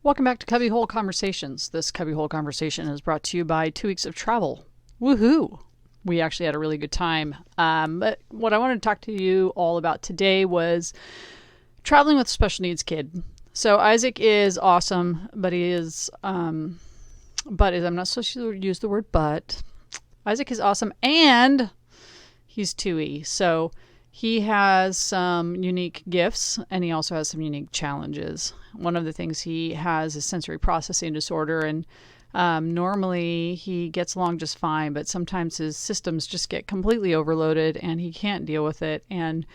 Welcome back to Cubbyhole Conversations. This Cubbyhole Conversation is brought to you by 2 weeks of travel. Woohoo! We actually had a really good time. But what I wanted to talk to you all about today was traveling with a special needs kid. So Isaac is awesome, but I'm not supposed to use the word but. Isaac is awesome and he's 2E. So he has some unique gifts and he also has some unique challenges. One of the things he has is sensory processing disorder, and normally he gets along just fine, but sometimes his systems just get completely overloaded and he can't deal with it and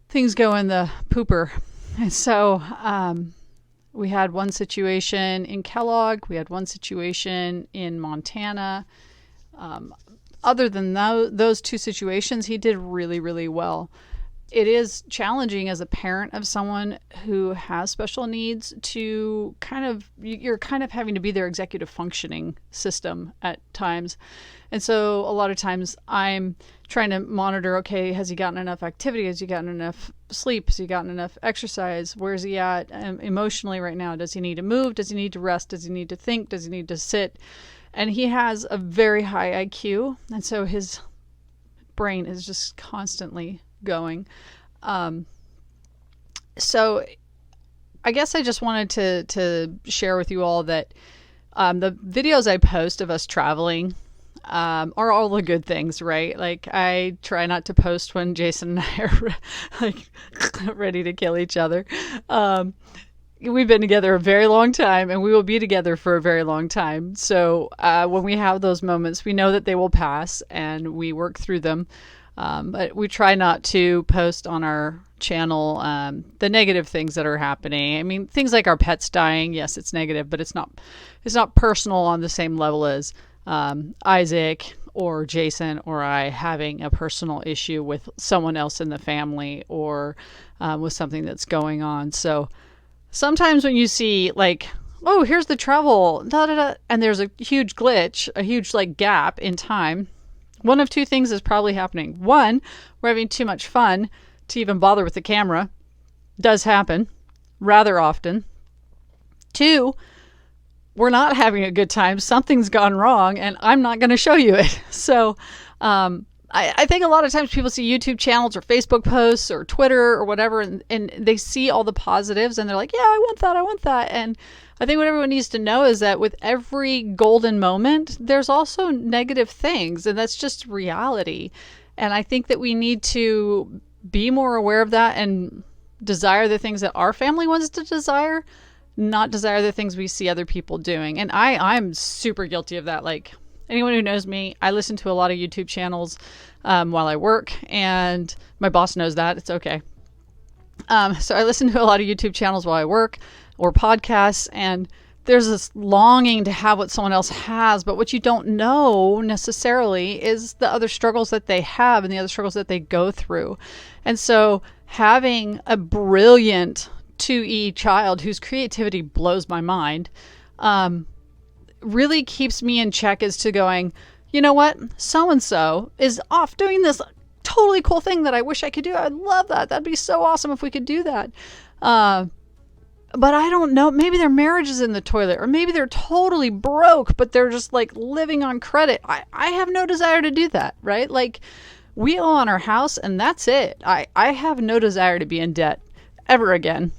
things go in the pooper. And so we had one situation in Kellogg, we had one situation in Montana. Other than those two situations, he did really, really well. It is challenging as a parent of someone who has special needs to you're kind of having to be their executive functioning system at times. And so a lot of times I'm trying to monitor, okay, has he gotten enough activity? Has he gotten enough sleep? Has he gotten enough exercise? Where's he at emotionally right now? Does he need to move? Does he need to rest? Does he need to think? Does he need to sit? And he has a very high IQ, and so his brain is just constantly going. So I guess I just wanted to share with you all that the videos I post of us traveling are all the good things, right? Like, I try not to post when Jason and I are like ready to kill each other. We've been together a very long time and we will be together for a very long time. So when we have those moments, we know that they will pass and we work through them. But we try not to post on our channel the negative things that are happening. I mean, things like our pets dying, yes, it's negative, but it's not personal on the same level as Isaac or Jason or I having a personal issue with someone else in the family or with something that's going on. So sometimes when you see like, oh, here's the travel, da, da, da, and there's a huge glitch, a huge like gap in time, one of two things is probably happening. One, we're having too much fun to even bother with the camera. Does happen rather often. Two, we're not having a good time. Something's gone wrong and I'm not going to show you it. So I think a lot of times people see YouTube channels or Facebook posts or Twitter or whatever, and they see all the positives and they're like, yeah, I want that. And I think what everyone needs to know is that with every golden moment, there's also negative things, and that's just reality. And I think that we need to be more aware of that and desire the things that our family wants to desire, not desire the things we see other people doing. And I'm super guilty of that. Like, anyone who knows me, I listen to a lot of YouTube channels while I work, and my boss knows that. It's okay. So I listen to a lot of YouTube channels while I work or podcasts, and there's this longing to have what someone else has, but what you don't know necessarily is the other struggles that they have and the other struggles that they go through. And so having a brilliant 2E child whose creativity blows my mind, really keeps me in check as to going, you know what? So-and-so is off doing this totally cool thing that I wish I could do. I'd love that. That'd be so awesome if we could do that. But I don't know. Maybe their marriage is in the toilet, or maybe they're totally broke, but they're just like living on credit. I have no desire to do that, right? Like, we owe on our house and that's it. I have no desire to be in debt ever again.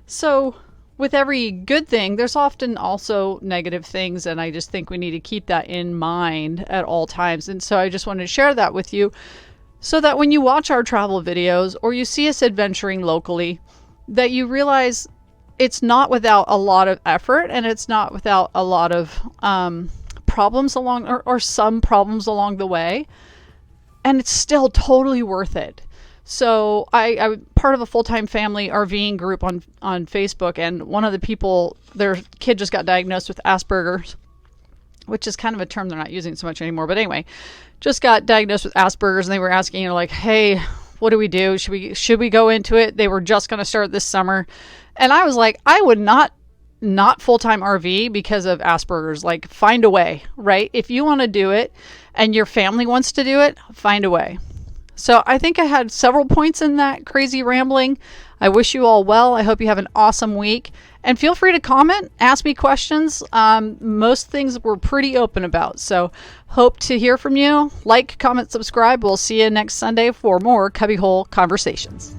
So with every good thing, there's often also negative things, and I just think we need to keep that in mind at all times. And so I just wanted to share that with you so that when you watch our travel videos or you see us adventuring locally, that you realize it's not without a lot of effort and it's not without a lot of problems along or some problems along the way, and it's still totally worth it. So I'm part of a full-time family RVing group on Facebook, and one of the people, their kid just got diagnosed with Asperger's, which is kind of a term they're not using so much anymore. But anyway, just got diagnosed with Asperger's, and they were asking, like, hey, what do we do? Should we go into it? They were just going to start this summer. And I was like, I would not full-time RV because of Asperger's. Like, find a way, right? If you want to do it and your family wants to do it, find a way. So I think I had several points in that crazy rambling. I wish you all well. I hope you have an awesome week. And feel free to comment, ask me questions. Most things we're pretty open about. So hope to hear from you. Like, comment, subscribe. We'll see you next Sunday for more Cubbyhole Conversations.